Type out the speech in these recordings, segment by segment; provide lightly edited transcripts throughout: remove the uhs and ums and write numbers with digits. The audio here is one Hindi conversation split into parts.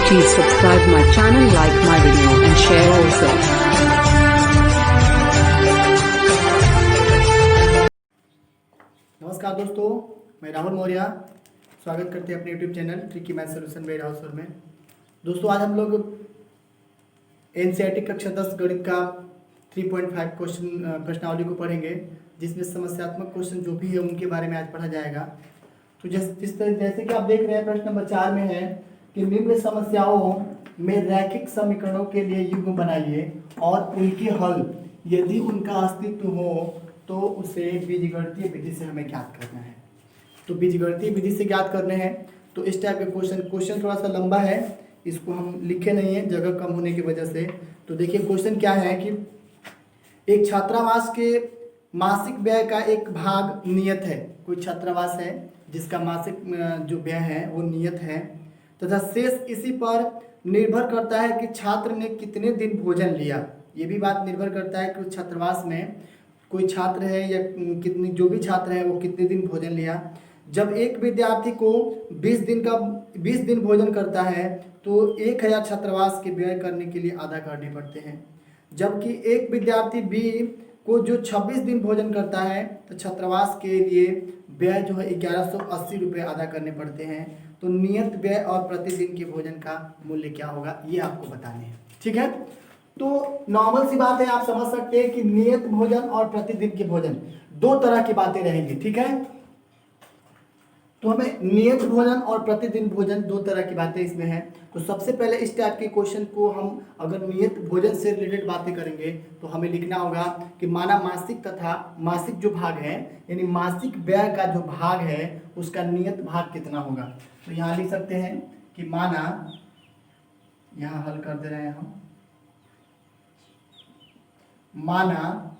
Please subscribe my channel, like my video and share also. नमस्कार दोस्तों, मैं राहुल मौर्य स्वागत करते हैं अपने YouTube channel tricky math solution warehouse में। दोस्तों आज हम लोग एनसीईआरटी कक्षा 10 गणित का 3.5 क्वेश्चन प्रश्नावली को पढ़ेंगे, जिसमें समस्यात्मक क्वेश्चन जो भी है उनके बारे में आज पढ़ा जाएगा। तो जैसे कि आप देख रहे हैं प्रश्न नंबर 4 में है कि निम्न समस्याओं में रैखिक समीकरणों के लिए युग्म बनाइए और उनके हल यदि उनका अस्तित्व हो तो उसे बीजगणितीय विधि से हमें ज्ञात करना है। तो बीजगणितीय विधि से ज्ञात करने हैं तो इस टाइप के क्वेश्चन थोड़ा सा लंबा है, इसको हम लिखे नहीं है जगह कम होने की वजह से। तो देखिए क्वेश्चन क्या है कि एक छात्रावास के मासिक व्यय का एक भाग नियत है। कोई छात्रावास है जिसका मासिक जो व्यय है वो नियत है तथा शेष इसी पर निर्भर करता है कि छात्र ने कितने दिन भोजन लिया। ये भी बात निर्भर करता है कि उस छात्रावास में कोई छात्र है या कितनी जो भी छात्र है वो कितने दिन भोजन लिया। जब एक विद्यार्थी को 20 दिन भोजन करता है तो 1000 छात्रावास के व्यय करने के लिए आधा करने पड़ते हैं। जबकि एक विद्यार्थी बी को जो 26 दिन भोजन करता है तो छात्रावास के लिए व्यय जो है 1180 रुपये अदा करने पड़ते हैं। तो नियत व्यय और प्रतिदिन के भोजन का मूल्य क्या होगा ये आपको बताने हैं, ठीक है। तो नॉर्मल सी बात है, आप समझ सकते हैं कि नियत भोजन और प्रतिदिन के भोजन दो तरह की बातें रहेंगी, ठीक है। तो हमें नियत भोजन और प्रतिदिन भोजन दो तरह की बातें इसमें हैं। तो सबसे पहले इस टाइप के क्वेश्चन को हम अगर नियत भोजन से रिलेटेड बातें करेंगे तो हमें लिखना होगा कि माना मासिक तथा मासिक जो भाग है यानी मासिक व्यय का जो भाग है उसका नियत भाग कितना होगा। तो यहाँ लिख सकते हैं कि माना, यहाँ हल कर दे रहे हैं हम, माना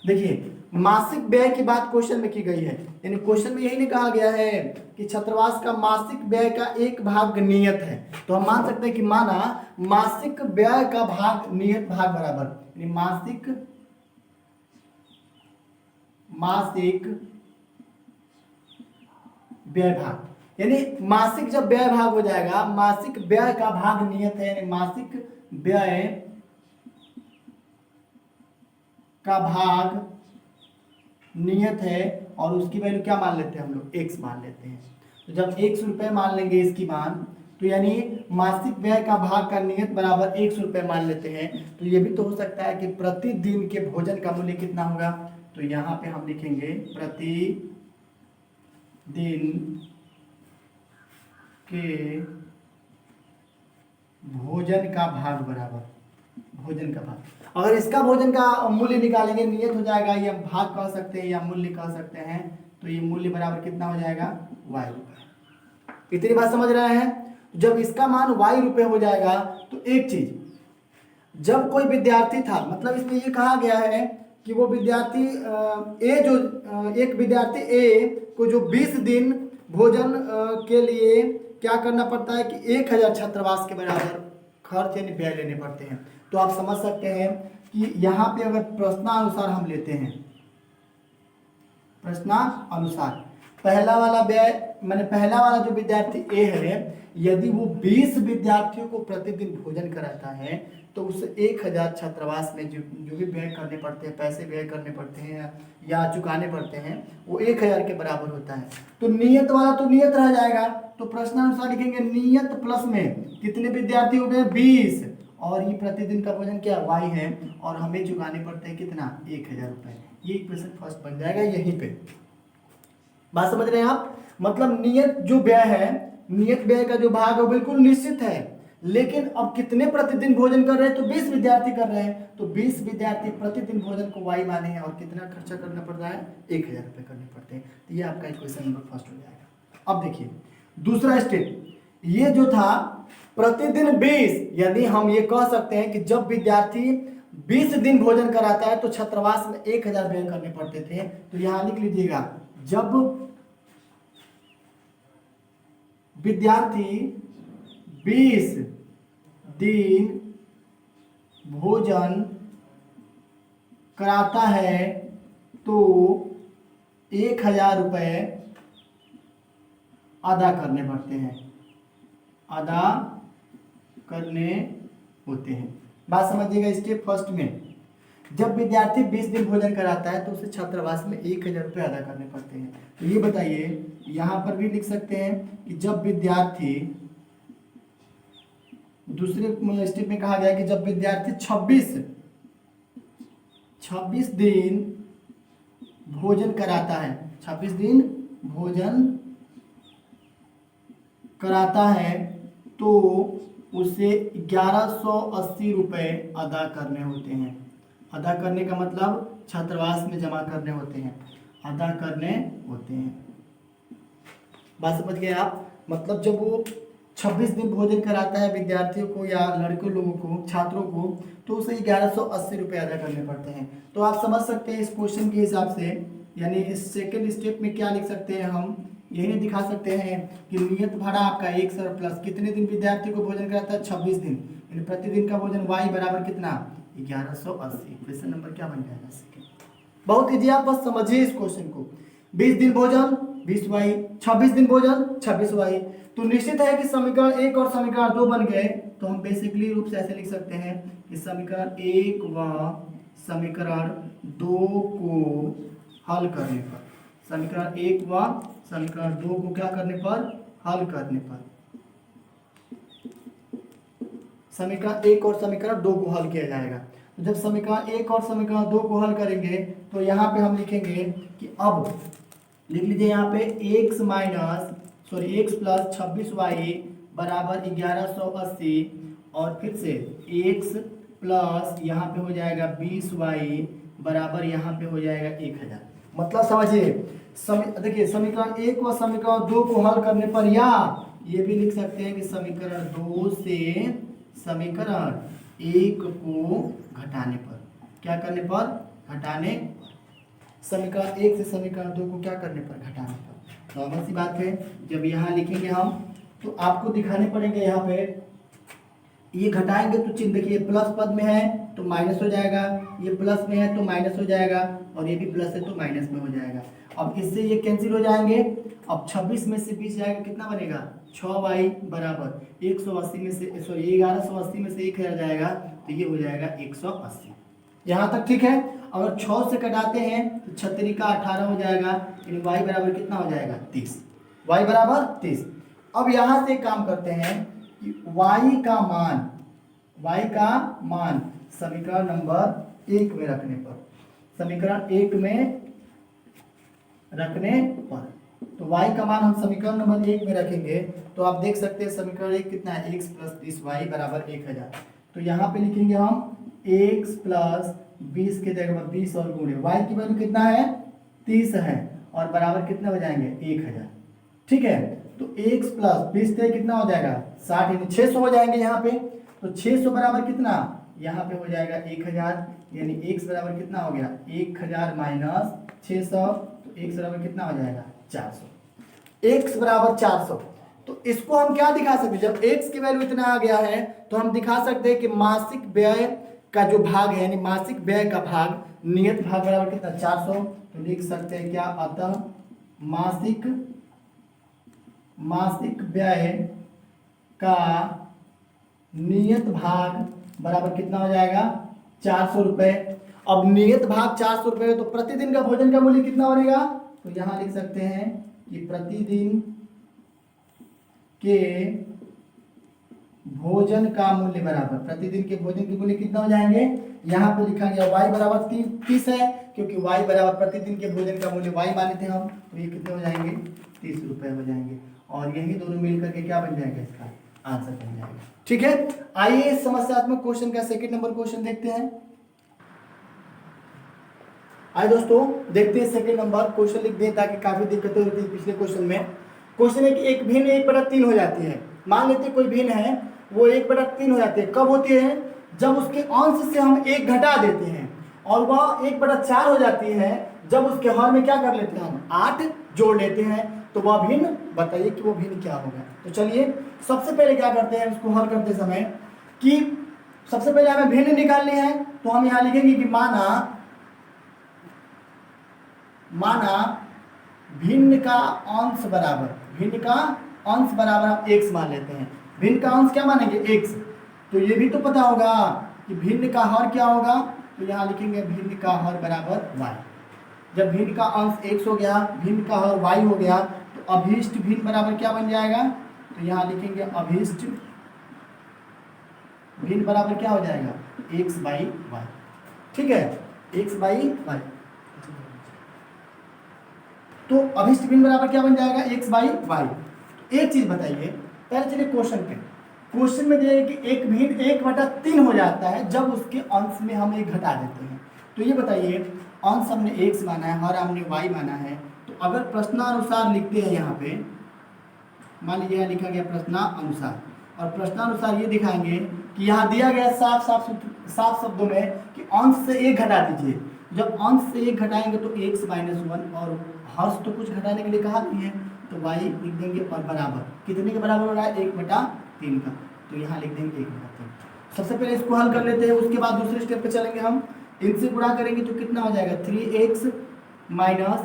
देखिए मासिक व्यय की बात क्वेश्चन में की गई है, यानी क्वेश्चन में यही नहीं कहा गया है कि छात्रावास का मासिक व्यय का एक भाग नियत है। तो हम मान सकते हैं कि माना मासिक व्यय का भाग नियत भाग बराबर यानी मासिक व्यय भाग, यानी मासिक जब व्यय भाग हो जाएगा, मासिक व्यय का भाग नियत है यानी मासिक व्यय का भाग नियत है और उसकी वैल्यू क्या मान लेते हैं हम लोग, x मान लेते हैं। तो जब 100 रुपये मान लेंगे इसकी मान, तो यानी मासिक व्यय का भाग का नियत बराबर 100 रुपये मान लेते हैं। तो ये भी तो हो सकता है कि प्रतिदिन के भोजन का मूल्य कितना होगा। तो यहाँ पे हम लिखेंगे प्रतिदिन के भोजन का भाग बराबर भोजन का भाग। अगर इसका भोजन का मूल्य निकालेंगे, नियत हो जाएगा, या भाग कह सकते हैं या मूल्य कह सकते हैं, तो ये मूल्य बराबर कितना हो जाएगा, y रुपये। इतनी बात समझ रहे हैं। जब इसका मान y रुपये हो जाएगा तो एक चीज, जब कोई विद्यार्थी था, मतलब इसमें ये कहा गया है कि वो विद्यार्थी एक विद्यार्थी ए को जो 20 दिन भोजन के लिए क्या करना पड़ता है कि 1000 छात्रावास के बराबर खर्च यानी व्यय लेने पड़ते हैं। तो आप समझ सकते हैं कि यहाँ पे अगर प्रश्नानुसार हम लेते हैं, प्रश्नानुसार पहला वाला व्यय माने पहला वाला जो विद्यार्थी ए है, यदि वो 20 विद्यार्थियों को प्रतिदिन भोजन कराता है तो उसे 1000 छात्रावास में जो भी व्यय करने पड़ते हैं, पैसे व्यय करने पड़ते हैं या चुकाने पड़ते हैं, वो 1000 के बराबर होता है। तो नियत वाला तो नियत रह जाएगा। तो प्रश्नानुसार लिखेंगे नियत प्लस में कितने विद्यार्थी हो गए, 20, और ये प्रतिदिन का भोजन क्या y है और हमें चुकाने पड़ते हैं कितना, 1000 रुपये। ये इक्वेशन फर्स्ट बन जाएगा। यहीं पे बात समझ रहे हैं आप। मतलब नियत जो व्यय है, नियत व्यय का जो भाग है वो बिल्कुल निश्चित है, लेकिन अब कितने प्रतिदिन भोजन कर रहे हैं, तो 20 विद्यार्थी कर रहे हैं। तो 20 विद्यार्थी प्रतिदिन भोजन को y माने हैं और कितना खर्चा करना पड़ रहा है, 1000 रुपये करने पड़ते हैं। तो ये आपका इक्वेशन नंबर फर्स्ट हो जाएगा। अब देखिए दूसरा स्टेप, ये जो था प्रतिदिन 20, यदि हम ये कह सकते हैं कि जब विद्यार्थी 20 दिन भोजन कराता है तो छात्रावास में 1000 व्यय करने पड़ते थे। तो यहां लिख लीजिएगा, जब विद्यार्थी 20 दिन भोजन कराता है तो 1000 रुपये अदा करने पड़ते हैं, अदा करने होते हैं। बात समझिएगा। स्टेप फर्स्ट में जब विद्यार्थी 20 दिन भोजन कराता है तो उसे छात्रावास में 1000 रुपये अदा करने पड़ते हैं। तो ये बताइए, यहाँ पर भी लिख सकते हैं कि जब विद्यार्थी, दूसरे स्टेप में कहा गया कि जब विद्यार्थी 26 दिन भोजन कराता है, 26 दिन भोजन कराता है तो उसे 1180 रुपये अदा करने होते हैं। अदा करने का मतलब छात्रावास में जमा करने होते हैं, अदा करने होते हैं। बात समझ गए आप? मतलब जब वो 26 दिन भोजन कराता है विद्यार्थियों को या लड़के लोगों को, छात्रों को, तो उसे 1180 रुपये अदा करने पड़ते हैं। तो आप समझ सकते हैं इस क्वेश्चन के हिसाब से, यानी इस सेकेंड स्टेप में क्या लिख सकते हैं हम, यही दिखा सकते हैं कि नियत भाड़ा आपका 100 प्लस कितने दिन विद्यार्थी को भोजन कराता है, 26 दिन, यानी प्रतिदिन का भोजन y बराबर कितना, 1180। क्वेश्चन नंबर क्या बन जाएगा सेकेंड। बहुत इजी, आप बस समझिए इस क्वेश्चन को। 20 दिन भोजन 20y, 26 दिन भोजन 26y। तो निश्चित है कि समीकरण 1 और समीकरण 2 बन गए। तो हम बेसिकली रूप से ऐसे लिख सकते हैं कि समीकरण 1 व समीकरण 2 को हल करने पर, समीकरण 1 व समीकरण 2 को क्या करने पर, हल करने पर, समीकरण 1 और समीकरण 2 को हल किया जाएगा। तो जब समीकरण 1 और समीकरण 2 को हल करेंगे तो यहाँ पे हम लिखेंगे कि अब लिख लीजिए यहाँ पे x प्लस 26y बराबर 1180 और फिर से x प्लस यहाँ पे हो जाएगा 20y बराबर यहाँ पे हो जाएगा 1000। मतलब समझिए, देखिए समीकरण 1 व समीकरण 2 को हल करने पर, या ये भी लिख सकते हैं कि समीकरण 2 से समीकरण 1 को घटाने पर, क्या करने पर, घटाने, समीकरण 1 से समीकरण 2 को क्या करने पर, घटाने पर। नॉर्मल सी बात है। जब यहाँ लिखेंगे हम तो आपको दिखाने पड़ेंगे, यहाँ पे ये घटाएंगे तो चिन्ह देखिए, प्लस पद में है तो माइनस हो जाएगा, ये प्लस में है तो माइनस हो जाएगा, और ये भी प्लस है तो माइनस में हो जाएगा। अब इससे ये कैंसिल हो जाएंगे। अब 26 में से 20 जाएगा, कितना बनेगा, 6y बराबर 180 में से, सॉरी 1180 में से 1000 जाएगा तो ये हो जाएगा 180। यहाँ तक ठीक है। अगर 6 से कटाते हैं तो 36 का 18 हो जाएगा, यानी y बराबर कितना हो जाएगा, 30, y बराबर 30। अब यहाँ से काम करते हैं कि y का मान समीकरण नंबर 1 में रखने पर, समीकरण 1 में रखने पर, तो y का मान हम समीकरण नंबर 1 में रखेंगे तो आप देख सकते हैं समीकरण 1 कितना है, x प्लस 30y बराबर 1000। तो यहाँ पे लिखेंगे हम x प्लस 20 के जगह पर 20 और गुणे y की वैल्यू कितना है, 30 है, और बराबर कितने हो जाएंगे, 1000। ठीक है। तो x प्लस 20 से कितना हो जाएगा, 60, यानी 600 हो जाएंगे यहाँ पे। तो 600 बराबर कितना, यहाँ पे हो जाएगा 1000, यानी x बराबर कितना हो गया, 1000 माइनस 600, तो x बराबर कितना हो जाएगा, 400। x बराबर 400। तो इसको हम क्या दिखा सकते हैं, जब x की वैल्यू इतना आ गया है तो हम दिखा सकते हैं कि मासिक व्यय का जो भाग है, यानी मासिक व्यय का भाग नियत भाग बराबर कितना, 400। तो लिख सकते हैं क्या, अतः मासिक व्यय का नियत भाग बराबर कितना हो जाएगा, 400 रुपये। अब नियत भाग 400 रुपये, तो प्रतिदिन का भोजन का मूल्य कितना बनेगा, तो यहाँ लिख सकते हैं कि प्रतिदिन के भोजन का मूल्य बराबर, प्रतिदिन के भोजन के मूल्य कितना हो जाएंगे, यहाँ पे लिखा गया y बराबर 30 है, क्योंकि y बराबर प्रतिदिन के भोजन का मूल्य y माने थे हम, तो ये कितने हो जाएंगे, 30 रुपये हो जाएंगे। और यही दोनों मिल करके क्या बन जाएगा, इसका आंसर बन जाएगा। ठीक है। आइए समस्यात्मक क्वेश्चन का सेकंड नंबर क्वेश्चन देखते हैं। आइए दोस्तों देखते हैं सेकंड नंबर क्वेश्चन, लिख दें ताकि काफी दिक्कतें होती है पिछले क्वेश्चन में। क्वेश्चन है कि एक भिन्न 1/3 हो जाती है। मान लेते कोई भिन्न है वो 1/3 हो जाती है। कब होती है, जब उसके अंश से हम 1 घटा देते हैं, और वह 1/4 हो जाती है जब उसके हर में क्या कर लेते हैं, हम 8 जोड़ लेते हैं। तो वह भिन्न बताइए कि वो भिन्न क्या होगा। तो चलिए सबसे पहले क्या करते हैं उसको हल करते समय, कि सबसे पहले हमें भिन्न निकालनी है। तो हम यहाँ लिखेंगे कि माना भिन्न का अंश बराबर, भिन्न का अंश बराबर हम x मान लेते हैं। भिन्न का अंश क्या मानेंगे, x। तो ये भी तो पता होगा कि भिन्न का हर क्या होगा, तो यहाँ लिखेंगे भिन्न का हर बराबर y। जब भिन्न का अंश x हो गया, भिन्न का हर y हो गया, तो अभीष्ट भिन्न बराबर क्या बन जाएगा, तो यहाँ लिखेंगे अभीष्ट भिन्न बराबर क्या हो जाएगा, x बाई वाई। ठीक है, x बाई वाई। तो अभीष्ट भिन्न बराबर क्या बन जाएगा, x बाई वाई। एक चीज बताइए, पहले चलिए क्वेश्चन पे। क्वेश्चन में दिया है कि एक भिन्न 1/3 हो जाता है जब उसके अंश में हम एक घटा देते हैं। तो ये बताइए, अंश हमने x माना है, हर हमने y माना है, तो अगर प्रश्नानुसार लिखते हैं यहाँ पे, मान लीजिए यहाँ लिखा गया प्रश्नानुसार, और प्रश्नानुसार ये दिखाएंगे कि यहाँ दिया गया साफ शब्दों में कि अंश से एक घटा दीजिए। जब अंश से एक घटाएंगे तो x - 1, और हर्ष तो कुछ घटाने के लिए कहा नहीं है, तो y लिख देंगे, और बराबर कितने के बराबर हो रहा है, 1/3 का, तो यहाँ लिख देंगे 1/3। सबसे पहले इसको हल कर लेते हैं, उसके बाद दूसरे स्टेप पे चलेंगे हम। इनसे गुणा करेंगे तो कितना हो जाएगा, 3x माइनस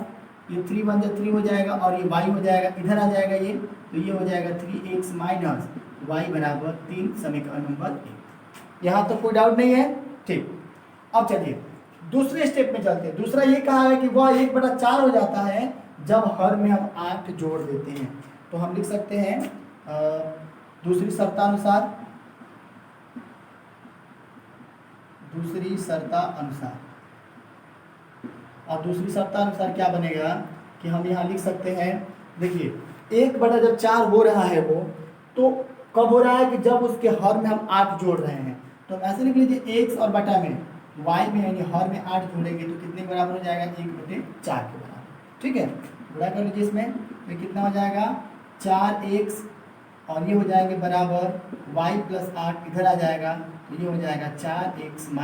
ये 3 1 3 हो जाएगा, और ये y हो जाएगा, इधर आ जाएगा ये, तो ये हो जाएगा 3x माइनस y बराबर 3, समीकरण नंबर 1। यहाँ तो कोई डाउट नहीं है, ठीक। अब चलिए दूसरे स्टेप में चलते हैं। दूसरा ये कहा है कि वह 1/4 हो जाता है जब हर में हम 8 जोड़ देते हैं। तो हम लिख सकते हैं दूसरी शर्तानुसार, और दूसरी शर्तानुसार क्या बनेगा कि हम यहाँ लिख सकते हैं, देखिए 1/4 हो रहा है वो, तो कब हो रहा है कि जब उसके हर में हम 8 जोड़ रहे हैं। तो हम ऐसे लिख लीजिए, x और बटा में y में यानी हर में 8 जोड़ेंगे तो कितने के बराबर हो जाएगा, 1/4 के बराबर। ठीक है, गुणा कर लीजिए इसमें, तो कितना हो जाएगा, 4x, और ये हो जाएंगे बराबर y + 8, इधर आ जाएगा, तो ये हो जाएगा 4x -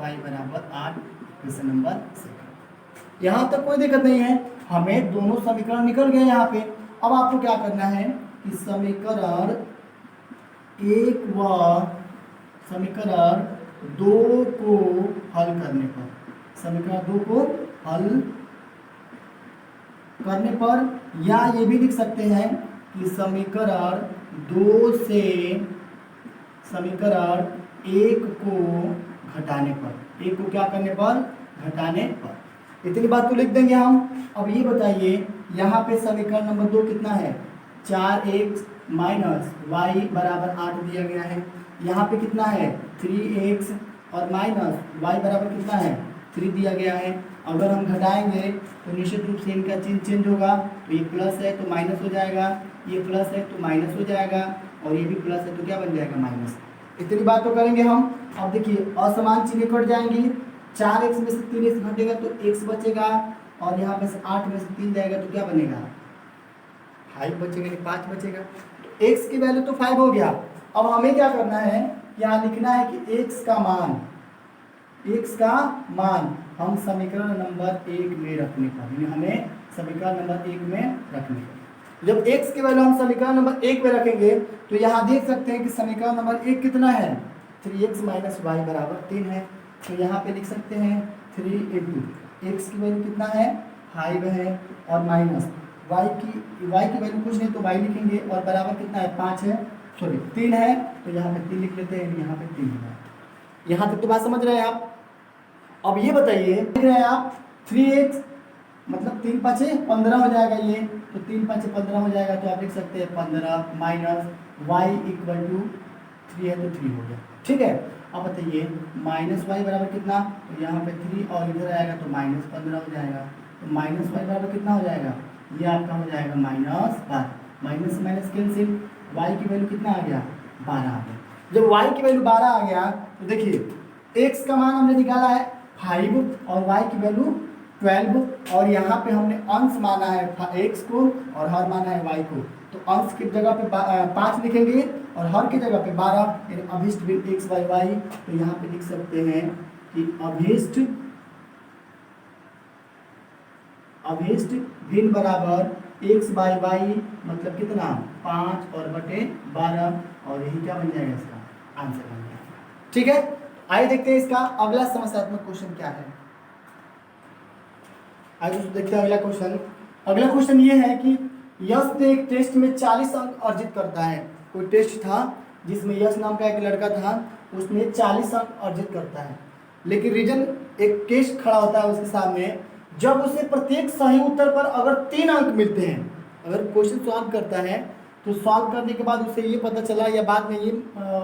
y बराबर 8, क्वेश्चन नंबर 2। यहाँ तक कोई दिक्कत नहीं है, हमें दोनों समीकरण निकल गए यहाँ पे। अब आपको क्या करना है कि समीकरण 1 व समीकरण 2 को हल करने पर, समीकरण 2 को हल करने पर, या ये भी लिख सकते हैं कि समीकरण 2 से समीकरण 1 को घटाने पर, 1 को क्या करने पर, घटाने पर। इतनी बात तो लिख देंगे हम। अब ये बताइए, यहाँ पे समीकरण नंबर 2 कितना है, 4x माइनस y बराबर 8 दिया गया है। यहाँ पे कितना है, 3x और माइनस y बराबर कितना है, 3 दिया गया है। अगर हम घटाएंगे तो निश्चित रूप से इनका चिन्ह चेंज होगा, तो ये प्लस है तो माइनस हो जाएगा, ये प्लस है तो माइनस हो जाएगा, और ये भी प्लस है तो क्या बन जाएगा, माइनस। इतनी बात तो करेंगे हम। अब देखिए असमान चिन्ह कट जाएंगी, 4x में से 3x घटेगा तो x बचेगा, और यहाँ पे से 8 में से 3 जाएगा तो क्या बनेगा, 5 बचेगा, नहीं 5 बचेगा। तो x की वैल्यू तो 5 हो गया। अब हमें क्या करना है, यहाँ लिखना है कि x का मान हम समीकरण नंबर 1 में रखने पर, यानी हमें समीकरण नंबर 1 में रखने पर। जब x की वैल्यू हम समीकरण नंबर 1 में रखेंगे तो यहाँ देख सकते हैं कि समीकरण नंबर 1 कितना है, 3x माइनस y बराबर 3 है। तो यहाँ पे लिख सकते हैं 3 × x की वैल्यू कितना है, 5 है, और माइनस y की वैल्यू कुछ नहीं तो y लिखेंगे, और बराबर कितना है, 5 है, सॉरी 3 है, तो यहाँ पे 3 लिख लेते हैं, यहाँ पे 3 है। यहाँ तक तो बात समझ रहे हैं आप। अब ये बताइए, देख रहे हैं आप, 3x मतलब 3 5 15 हो जाएगा, ये तो 3 5 15 हो जाएगा, तो आप लिख सकते हैं 15 माइनस y = 3 है तो 3 हो गया। ठीक है, अब बताइए माइनस y बराबर कितना, तो यहाँ पे 3 और इधर आएगा तो -15 हो जाएगा, तो माइनस y बराबर कितना हो जाएगा, ये आपका हो जाएगा -12, माइनस से माइनस कैंसिल, y की वैल्यू कितना आ गया, 12 आ गया। जब y की वैल्यू 12 आ गया तो देखिए x का मान हमने निकाला है 5 और y की वैल्यू 12, और यहाँ पे हमने अंश माना है x को और हर माना है y को, तो अंश की जगह पे 5 लिखेंगे और हर की जगह पे 12, यानी अभीष्ट भिन्न x बाई y। तो यहाँ पे लिख सकते हैं कि अभीष्ट भिन्न बराबर x बाई y मतलब कितना, 5 और बटे 12, और यही क्या बन जाएगा, इसका आंसर बन जाएगा। ठीक है, आइए देखते हैं इसका अगला समस्यात्मक क्वेश्चन क्या है। आइए देखते हैं अगला क्वेश्चन। अगला क्वेश्चन ये है कि यश ने एक टेस्ट में 40 अंक अर्जित करता है। कोई टेस्ट था जिसमें यश नाम का एक लड़का था, उसने 40 अंक अर्जित करता है। लेकिन रीजन एक केस खड़ा होता है उसके सामने, जब उसे प्रत्येक सही उत्तर पर अगर 3 अंक मिलते हैं, अगर क्वेश्चन सॉल्व करता है तो सॉल्व करने के बाद उसे ये पता चला या बाद में ये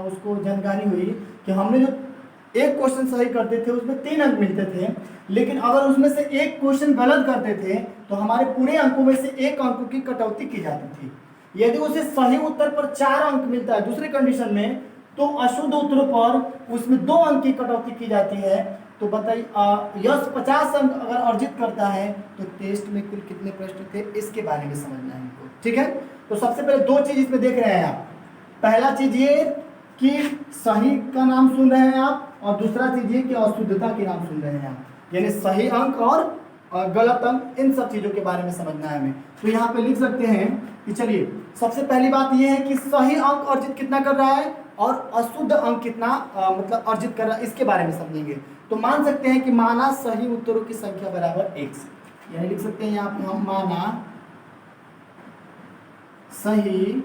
उसको जानकारी हुई कि हमने जो एक क्वेश्चन सही करते थे उसमें 3 अंक मिलते थे, लेकिन अगर उसमें से एक क्वेश्चन गलत करते थे तो हमारे पूरे अंकों में से 1 अंक की कटौती की जाती थी। यदि उसे सही उत्तर पर 4 अंक मिलता है दूसरे कंडीशन में, तो अशुद्ध उत्तरों पर उसमें 2 अंक की कटौती की जाती है। तो बताइए यश 50 अंक अगर अर्जित करता है तो टेस्ट में कुल कितने प्रश्न थे, इसके बारे में समझना है हमको। ठीक है, तो सबसे पहले 2 चीज इसमें देख रहे हैं आप। पहला चीज ये कि सही का नाम सुन रहे हैं आप, और दूसरा चीज ये कि अशुद्धता के नाम सुन रहे हैं आप, यानी सही अंक और गलत अंक, इन सब चीजों के बारे में समझना है हमें। तो यहाँ पे लिख सकते हैं कि चलिए सबसे पहली बात यह है कि सही अंक अर्जित कितना कर रहा है और अशुद्ध अंक कितना मतलब अर्जित कर रहा है, इसके बारे में समझेंगे। तो मान सकते हैं कि माना सही उत्तरों की संख्या बराबर 1, यानी लिख सकते हैं यहाँ पे हम माना सही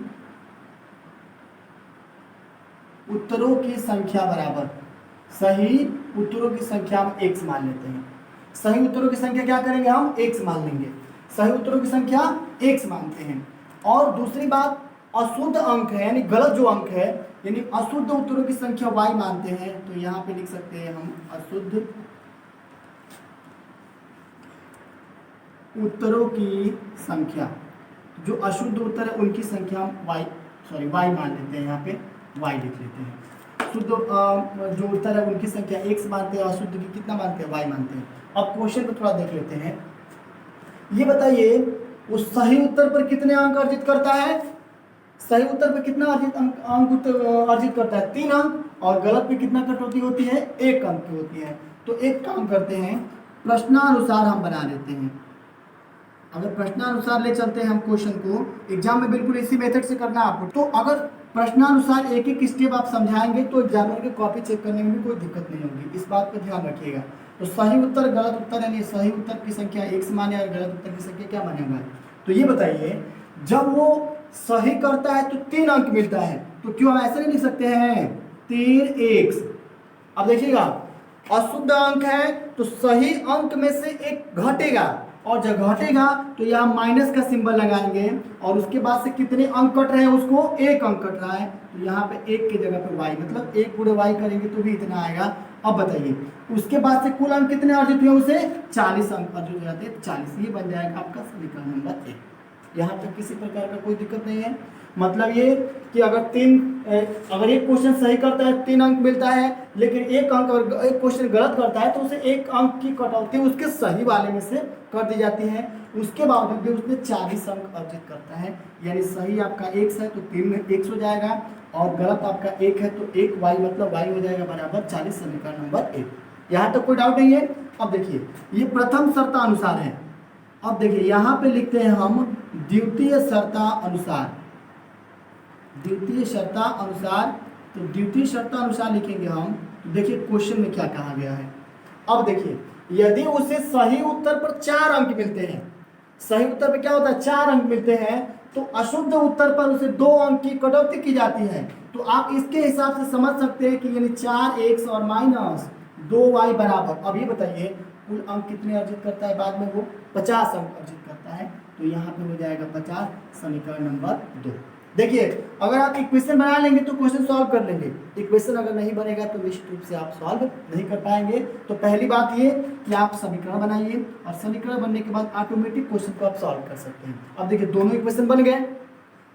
उत्तरों की संख्या बराबर, सही उत्तरों की संख्या हम x मान लेते हैं। सही उत्तरों की संख्या क्या करेंगे हम, x मान लेंगे। सही उत्तरों की संख्या x मानते हैं। और दूसरी बात अशुद्ध अंक है, यानी गलत जो अंक है, यानी अशुद्ध उत्तरों की संख्या y मानते हैं। तो यहाँ पे लिख सकते हैं हम अशुद्ध उत्तरों की संख्या, जो अशुद्ध उत्तर है उनकी संख्या हम y मान लेते हैं। यहाँ पे y लिख लेते हैं। शुद्ध जो उत्तर है उनकी संख्या x मानते हैं, अशुद्ध की कितना मानते हैं, y मानते हैं। अब क्वेश्चन को थोड़ा देख लेते हैं। ये बताइए उस सही उत्तर पर कितने अंक अर्जित करता है, सही उत्तर पर कितना अंक अर्जित करता है, 3 अंक, और गलत पे कितना कटौती होती है, 1 अंक की होती है। तो एक काम करते हैं, प्रश्नानुसार हम बना लेते हैं। अगर प्रश्नानुसार ले चलते हैं हम क्वेश्चन को, एग्जाम में बिल्कुल इसी मेथड से करना है आपको। तो अगर प्रश्नानुसार एक एक स्टेप आप समझाएंगे तो एग्जामिनर की कॉपी चेक करने में भी कोई दिक्कत नहीं होगी, इस बात पर ध्यान रखिएगा। तो सही उत्तर गलत उत्तर, यानी सही उत्तर की संख्या x माने और गलत उत्तर की संख्या क्या मानेगा। तो ये बताइए जब वो सही करता है तो 3 अंक मिलता है, तो क्यों हम ऐसे नहीं लिख सकते हैं 3x। अब देखिएगा अशुद्ध अंक है तो सही अंक में से 1 घटेगा, और जब घटेगा तो यहाँ माइनस का सिंबल लगाएंगे, और उसके बाद से कितने अंक कट रहे हैं, उसको 1 अंक कट रहा है। तो यहाँ पे 1 की जगह पे y, मतलब 1 पूरे y करेंगे तो भी इतना आएगा। अब बताइए उसके बाद से कुल अंक कितने अर्जित हुए, उसे 40 अंक अर्जित हो जाते हैं, 40। ये बन जाएगा आपका समीकरण नंबर 1। यहाँ तक किसी प्रकार का कोई दिक्कत नहीं है। मतलब ये कि अगर एक क्वेश्चन सही करता है 3 अंक मिलता है, लेकिन एक अंक अगर एक क्वेश्चन गलत करता है तो उसे 1 अंक की कटौती उसके सही वाले में से कर दी जाती है। उसके बावजूद भी उसने 40 अंक अर्जित करता है, यानी सही आपका x है तो 3 में x हो जाएगा, और गलत आपका 1 है तो 1y, मतलब y हो जाएगा बराबर 40, समीकरण नंबर 1। यहाँ तक कोई डाउट नहीं है। अब देखिए ये प्रथम शर्तानुसार है। अब देखिए यहाँ पे लिखते हैं हम द्वितीय शर्तानुसार, द्वितीय शर्तानुसार। तो द्वितीय शर्तानुसार लिखेंगे हम। तो देखिए क्वेश्चन में क्या कहा गया है। अब देखिए यदि उसे सही उत्तर पर 4 अंक मिलते हैं, सही उत्तर पर क्या होता है 4 अंक मिलते हैं, तो अशुद्ध उत्तर पर उसे 2 अंक की कटौती की जाती है। तो आप इसके हिसाब से समझ सकते हैं कि यानी 4x और माइनस 2y बराबर। अब ये बताइए कुल अंक कितने अर्जित करता है, बाद में वो 50 अंक अर्जित करता है। तो यहाँ पे हो जाएगा 50, समीकरण नंबर 2। देखिए अगर आप इक्वेशन बना लेंगे तो क्वेश्चन सॉल्व कर लेंगे, इक्वेशन अगर नहीं बनेगा तो निश्चित रूप से आप सॉल्व नहीं कर पाएंगे। तो पहली बात ये कि आप समीकरण बनाइए, और समीकरण बनने के बाद ऑटोमेटिक क्वेश्चन को आप सॉल्व कर सकते हैं। अब देखिए दोनों इक्वेशन बन गए।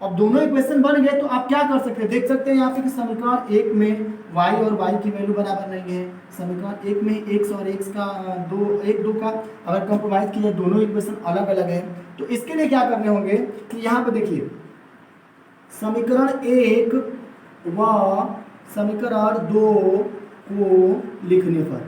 अब दोनों इक्वेशन बन गए तो आप क्या कर सकते हैं, देख सकते हैं यहाँ पे कि समीकरण 1 में y और y की वैल्यू बराबर नहीं है, समीकरण 1 में x और x का 2 का अगर कंप्रोमाइज किया, दोनों इक्वेशन अलग अलग है। तो इसके लिए क्या करने होंगे कि यहाँ पे देखिए समीकरण 1 व समीकरण 2 को लिखने पर,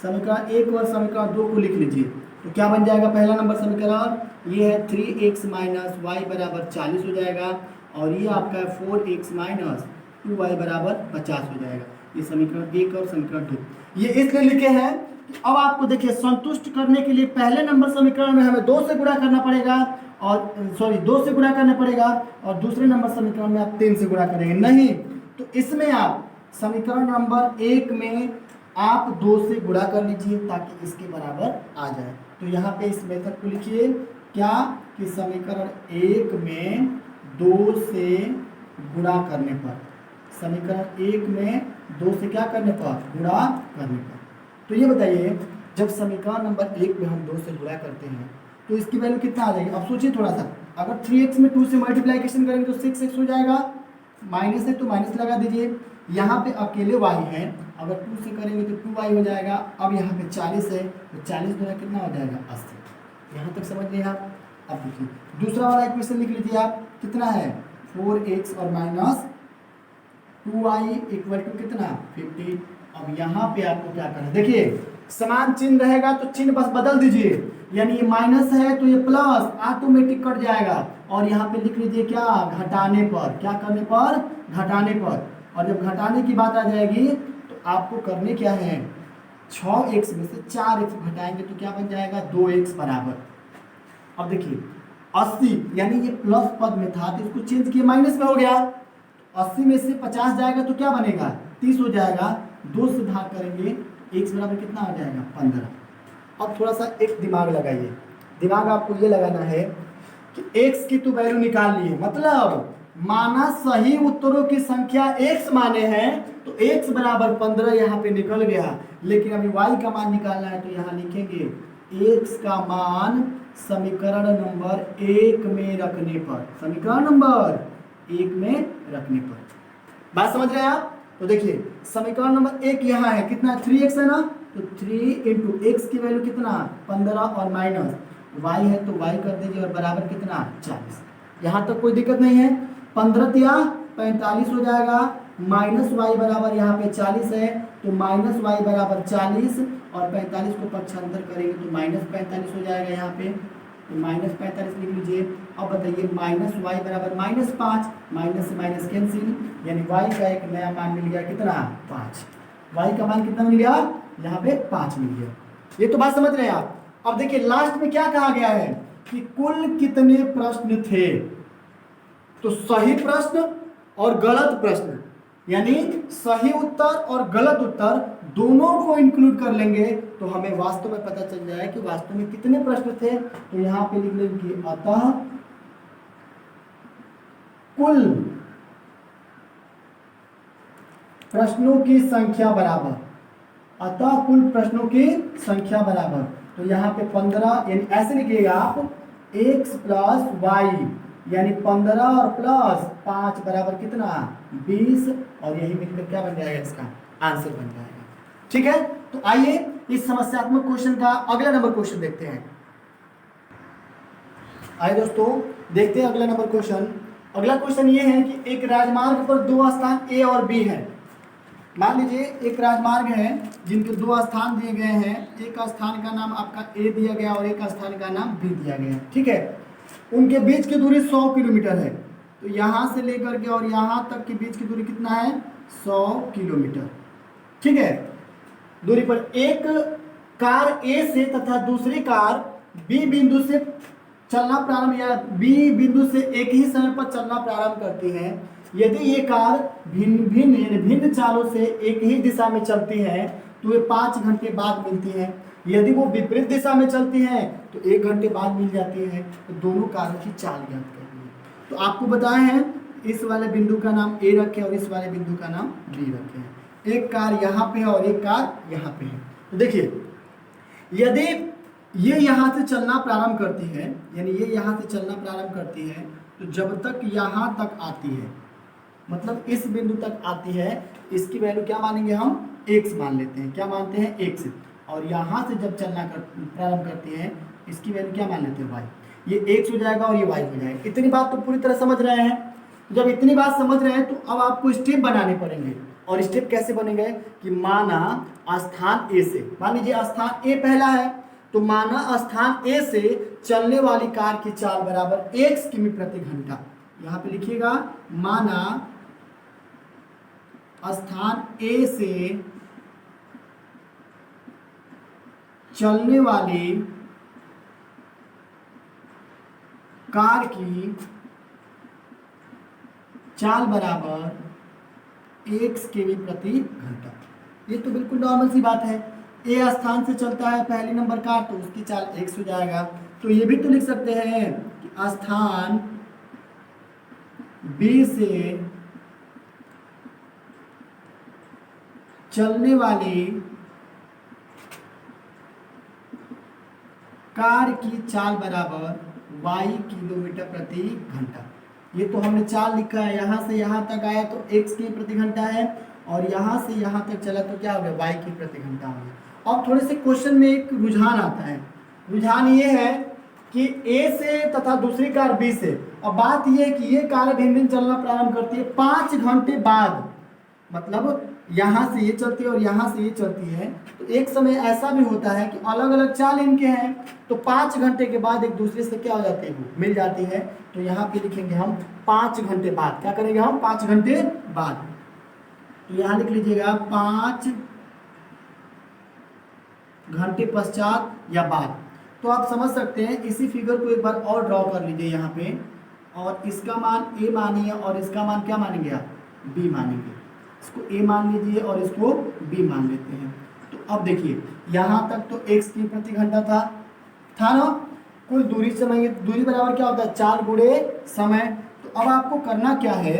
समीकरण 1 और समीकरण 2 को लिख लीजिए तो क्या बन जाएगा। पहला नंबर समीकरण ये है 3x माइनस वाई बराबर 40 हो जाएगा, और ये आपका है 4x माइनस 2y बराबर 50 हो जाएगा। ये समीकरण 1 और समीकरण 2 ये इसलिए लिखे हैं कि अब आपको देखिए संतुष्ट करने के लिए पहले नंबर समीकरण में हमें 2 से गुणा करना पड़ेगा, और 2 से गुणा करना पड़ेगा, और दूसरे नंबर समीकरण में आप 3 से गुणा करेंगे। नहीं, तो इसमें आप समीकरण नंबर 1 में आप 2 से गुणा कर लीजिए ताकि इसके बराबर आ जाए। तो यहाँ पे इस मेथड को लिखिए क्या कि समीकरण 1 में 2 से गुणा करने पर, समीकरण 1 में 2 से क्या करने पर, गुणा करने पर। तो ये बताइए जब समीकरण नंबर 1 में हम 2 से गुणा करते हैं तो इसकी वैल्यू कितना आ जाएगी। अब सोचिए थोड़ा सा, अगर 3x में 2 से मल्टीप्लाइकेशन करेंगे तो 6x हो जाएगा, माइनस है तो माइनस लगा दीजिए। यहाँ पे अकेले y है, अगर 2 से करेंगे तो 2y हो जाएगा। अब यहाँ पे 40 है तो 40 गुना कितना हो जाएगा, 80। यहाँ तक समझ लिए आप। अब देखिए दूसरा वाला इक्वेशन लिख लीजिए आप, कितना है 4x और माइनस 2y इक्वल टू कितना 50। अब यहाँ पे आपको क्या करना है, देखिए समान चिन्ह रहेगा तो चिन्ह बस बदल दीजिए, यानी ये माइनस है तो ये प्लस ऑटोमेटिक कट जाएगा। और यहाँ पे लिख लीजिए क्या, घटाने पर, क्या करने पर, घटाने पर। और जब घटाने की बात आ जाएगी तो आपको करने क्या है, 6x में से 4x घटाएंगे तो क्या बन जाएगा 2x बराबर। अब देखिए 80 यानी ये प्लस पद में था तो इसको चेंज किया माइनस में हो गया, 80 में से 50 जाएगा तो क्या बनेगा 30 हो जाएगा। 2 से भाग करेंगे x बराबर कितना आ जाएगा 15। अब थोड़ा सा एक दिमाग लगाइए, दिमाग आपको ये लगाना है कि x की तो वैल्यू निकाल ली है, मतलब माना सही उत्तरों की संख्या x माने हैं तो x बराबर 15 यहाँ पे निकल गया। लेकिन अभी y का मान निकालना है तो यहाँ लिखेंगे x का मान समीकरण नंबर 1 में रखने पर, समीकरण नंबर 1 में रखने पर। बात समझ रहे हैं आप। तो देखिए समीकरण नंबर 1 यहाँ है कितना 3x है ना, तो 3 इंटू एक्स की वैल्यू कितना 15 और माइनस y है तो y कर दीजिए और बराबर कितना 40। यहाँ तक कोई दिक्कत नहीं है। 15 या 45 हो जाएगा, माइनस y बराबर यहाँ पे 40 है तो माइनस y बराबर 40 और 45 को पक्षांतर करेंगे तो माइनस 45 हो जाएगा यहाँ पे, तो माइनस 45 लिख लीजिए। अब बताइए माइनस y बराबर माइनस 5, माइनस से माइनस कैंसिल, यानी y का एक नया मान मिल गया कितना 5। y का मान कितना मिल गया यहाँ पे 5 मिल गया। ये तो बात समझ रहे हैं आप। अब देखिए लास्ट में क्या कहा गया है कि कुल कितने प्रश्न थे, तो सही प्रश्न और गलत प्रश्न, यानी सही उत्तर और गलत उत्तर दोनों को इंक्लूड कर लेंगे तो हमें वास्तव में पता चल जाए कि वास्तव में कितने प्रश्न थे। तो यहां पे लिख लेंगे अतः कुल प्रश्नों की संख्या बराबर, अतः कुल प्रश्नों की संख्या बराबर। तो यहाँ पे 15 यानी ऐसे लिखिएगा आप x प्लस वाई, यानी 15 और प्लस 5 बराबर कितना 20, और यही मिलकर क्या बन जाएगा इसका आंसर बन जाएगा। ठीक है, तो आइए इस समस्यात्मक क्वेश्चन का अगला नंबर क्वेश्चन देखते हैं। आइए दोस्तों देखते हैं अगला नंबर क्वेश्चन। अगला क्वेश्चन ये है कि एक राजमार्ग पर 2 स्थान ए और बी है। मान लीजिए एक राजमार्ग है जिनके 2 स्थान दिए गए हैं, एक स्थान का नाम आपका ए दिया गया और एक स्थान का नाम बी दिया गया। ठीक है, उनके बीच की दूरी 100 किलोमीटर है। तो यहाँ से लेकर के और यहाँ तक के बीच की दूरी कितना है 100 किलोमीटर। ठीक है, दूरी पर एक कार ए से तथा दूसरी कार बी बिंदु से चलना प्रारंभ या बी बिंदु से एक ही समय पर चलना प्रारंभ करती है। यदि ये कार भिन्न चालों से एक ही दिशा में चलती है तो वे 5 घंटे बाद मिलती हैं। यदि वो विपरीत दिशा में चलती हैं तो 1 घंटे बाद मिल जाती है। तो दोनों कारों की चाल ज्ञात करनी है। तो आपको बताए हैं इस वाले बिंदु का नाम ए रखे और इस वाले बिंदु का नाम बी रखे हैं। एक कार यहाँ पे है और एक कार यहाँ पे है। तो देखिए यदि ये यहाँ से चलना प्रारंभ करती है, यानी ये यहाँ से चलना प्रारंभ करती है तो जब तक यहाँ तक आती है, मतलब इस बिंदु तक आती है, इसकी वैल्यू क्या मानेंगे हम x मान लेते हैं। क्या मानते हैं x। और यहाँ से जब चलना प्रारंभ करती है इसकी वैल्यू क्या मान लेते हैं y। ये x हो जाएगा और ये y हो जाएगा। इतनी बात तो पूरी तरह समझ रहे हैं। जब इतनी बात समझ रहे हैं तो अब आपको स्टेप बनाने पड़ेंगे। और स्टेप कैसे बनेंगे कि माना स्थान ए से, मान लीजिए स्थान ए पहला है, तो माना स्थान ए से चलने वाली कार की चाल बराबर x किमी प्रति घंटा। यहाँ पे लिखिएगा माना स्थान ए से चलने वाली कार की चाल बराबर x केवी प्रति घंटा। ये तो बिल्कुल नॉर्मल सी बात है। ए स्थान से चलता है पहले नंबर का, तो उसकी चाल x हो जाएगा। तो ये भी तो लिख सकते हैं कि स्थान B से चलने वाली कार की चाल बराबर y किलोमीटर प्रति घंटा। ये तो हमने चाल लिखा है, यहाँ से यहाँ तक आया तो x की प्रति घंटा है, और यहाँ से यहाँ तक चला तो क्या हो गया, y की प्रति घंटा हो गया। अब थोड़े से क्वेश्चन में एक रुझान आता है। रुझान ये है कि A से तथा दूसरी कार B से, अब बात ये है कि ये कार भिन्न भिन्न चलना प्रारंभ करती है 5 घंटे बाद, मतलब यहाँ से ये चलती है और यहाँ से ये चलती है। तो एक समय ऐसा भी होता है कि अलग अलग चाल इनके हैं, तो 5 घंटे के बाद एक दूसरे से क्या हो जाती है, मिल जाती है। तो यहाँ पे लिखेंगे हम 5 घंटे बाद। क्या करेंगे हम, 5 घंटे बाद। तो यहाँ लिख लीजिएगा 5 घंटे पश्चात या बाद। तो आप समझ सकते हैं, इसी फिगर को एक बार और ड्रॉ कर लीजिए यहाँ पे, और इसका मान A मानिए और इसका मान क्या मानेंगे आप, B मानेंगे। इसको A मान लीजिए और इसको B मान लेते हैं। तो अब देखिए यहाँ तक तो x की प्रति घंटा था ना, कुल दूरी समय, दूरी बराबर क्या होता है, चाल गुणे समय। तो अब आपको करना क्या है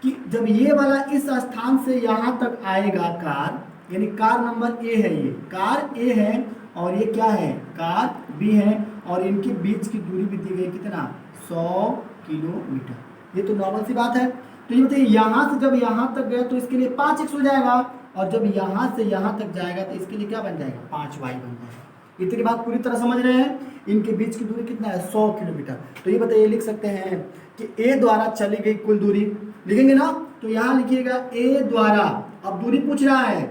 कि जब ये वाला इस स्थान से यहाँ तक आएगा कार, यानी कार नंबर A है, ये कार A है और ये क्या है, कार B है, और इनके बीच की दूरी भी दी गई कितना, 100 किलोमीटर। ये तो नॉर्मल सी बात है। तो ये बताइए यहाँ से जब यहाँ तक गया तो इसके लिए 5x हो जाएगा, और जब यहाँ से यहाँ तक जाएगा तो इसके लिए क्या बन जाएगा, 5y बन जाएगा। इतनी बात पूरी तरह समझ रहे हैं। इनके बीच की दूरी कितना है, 100 किलोमीटर। तो ये बताइए, लिख सकते हैं कि A द्वारा चली गई कुल दूरी, लिखेंगे ना, तो यहाँ लिखिएगा A द्वारा, अब दूरी पूछ रहा है,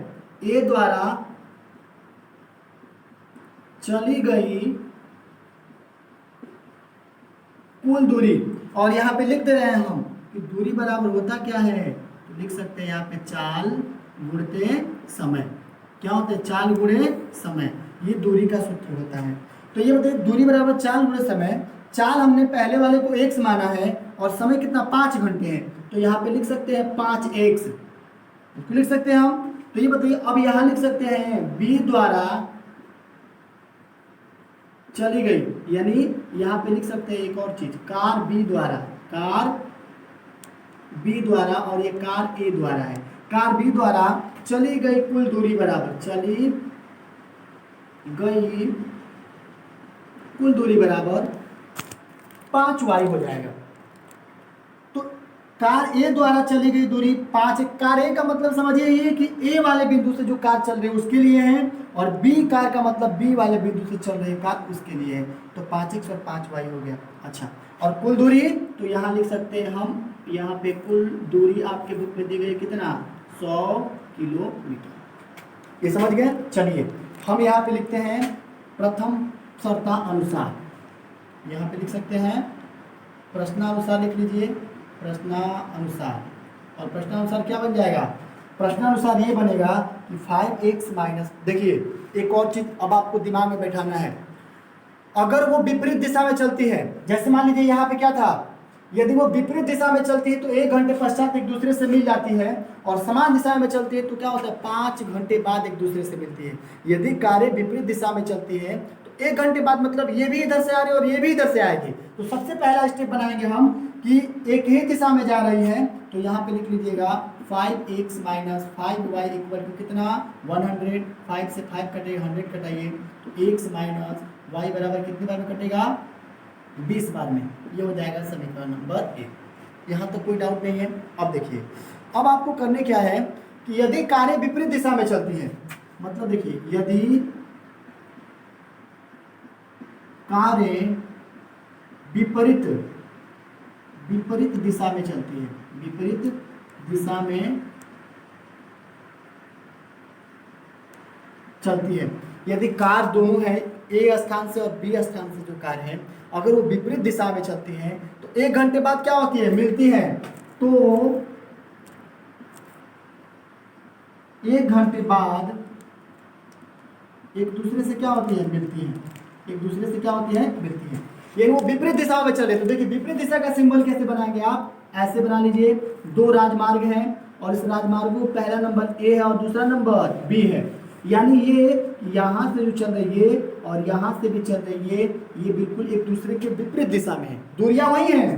A द्वारा चली गई कुल दूरी, और यहाँ पे लिख दे रहे हैं हम कि दूरी बराबर होता क्या है, तो लिख सकते हैं यहाँ पे चाल गुणते समय। क्या होता है, चाल गुणे समय, ये दूरी का सूत्र होता है। तो ये बताइए दूरी बराबर चाल गुणे समय। चाल हमने पहले वाले को x माना है और समय कितना, 5 घंटे है, तो यहाँ पे लिख सकते हैं 5x, इसको लिख सकते हैं हम। तो ये बताइए अब यहाँ लिख सकते हैं B द्वारा चली गई, यानी यहाँ पे लिख सकते हैं एक और चीज, कार B द्वारा, कार B द्वारा, और ये कार A द्वारा है। कार B द्वारा चली गई कुल दूरी बराबर, चली गई कुल दूरी बराबर 5y हो जाएगा। तो कार A द्वारा चली गई दूरी 5, कार A का मतलब समझिए ये कि A वाले बिंदु से जो कार चल रही है उसके लिए है, और B कार का मतलब B वाले बिंदु से चल रही कार उसके लिए है। तो 5x और 5y हो गया। अच्छा, और कुल दूरी तो यहाँ लिख सकते हैं हम, यहाँ पे कुल दूरी आपके बुक में दी गई कितना, 100 किलोमीटर। ये समझ गए। चलिए हम यहाँ पे लिखते हैं प्रथम शर्ता अनुसार, यहाँ पे लिख सकते हैं प्रश्नानुसार, लिख लीजिए प्रश्नानुसार। और प्रश्नानुसार क्या बन जाएगा, प्रश्नानुसार ये बनेगा कि 5x माइनस, देखिए एक और चीज अब आपको दिमाग में बैठाना है, अगर वो विपरीत दिशा में चलती है, जैसे मान लीजिए यहाँ पे क्या था, यदि वो विपरीत दिशा में चलती है तो 1 घंटे पश्चात एक दूसरे से मिल जाती है, और समान दिशा में चलती है तो क्या होता है, 5 घंटे बाद एक दूसरे से मिलती है। यदि कारें विपरीत दिशा में चलती है तो 1 घंटे बाद, मतलब ये भी इधर से आ रही है और ये भी इधर से आएगी। तो सबसे पहला स्टेप बनाएंगे हम कि एक ही दिशा में जा रही है, तो यहाँ पे लिख लीजिएगा 5x minus 5y equal to कितना, 100। 5 से 5 कटेगा, 100 कटाइए, तो x माइनस y बराबर कितनी बार में कटेगा, 20 बार में। ये हो जाएगा समीकरण नंबर 1। यहाँ तक कोई डाउट नहीं है। अब देखिए, अब आपको करने क्या है कि यदि कारें विपरीत दिशा में चलती हैं, मतलब देखिए यदि कारें विपरीत दिशा में चलती है, विपरीत दिशा में चलती है, यदि कार दोनों है, ए स्थान से और बी स्थान से जो कार है, अगर वो विपरीत दिशा में चलती है तो 1 घंटे बाद क्या होती है, मिलती है। तो 1 घंटे बाद एक दूसरे से क्या होती है, मिलती है। एक दूसरे से क्या होती है, मिलती है। ये वो विपरीत दिशा में चले, तो देखिए विपरीत दिशा का सिंबल कैसे बनाएंगे आप, ऐसे बना लीजिए। 2 राजमार्ग हैं, और इस राजमार्ग को पहला नंबर ए है और दूसरा नंबर बी है, यानी ये यहाँ से जो चल रही है और यहाँ से भी चल रही है, ये बिल्कुल एक दूसरे के विपरीत दिशा में है। दूरियां वही है,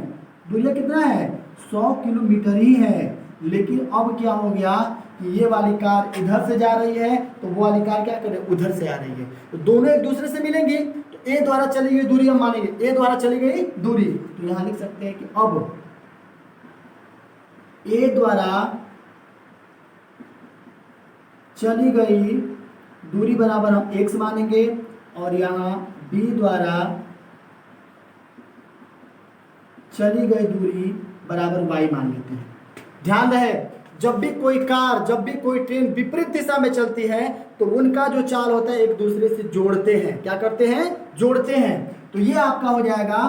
दूरियां कितना है 100 किलोमीटर ही है, लेकिन अब क्या हो गया कि ये वाली कार इधर से जा रही है तो वो वाली कार क्या कर रही है उधर से आ रही है, तो दोनों एक दूसरे से मिलेंगी। तो ए द्वारा चली गई दूरी हम मानेंगे, ए द्वारा चली गई दूरी, तो यहाँ लिख सकते हैं कि अब ए द्वारा चली गई दूरी बराबर हम x मानेंगे और यहाँ b द्वारा चली गई दूरी बराबर y मान लेते हैं। ध्यान रहे, जब भी कोई कार, जब भी कोई ट्रेन विपरीत दिशा में चलती है तो उनका जो चाल होता है एक दूसरे से जोड़ते हैं। क्या करते हैं? जोड़ते हैं। तो ये आपका हो जाएगा,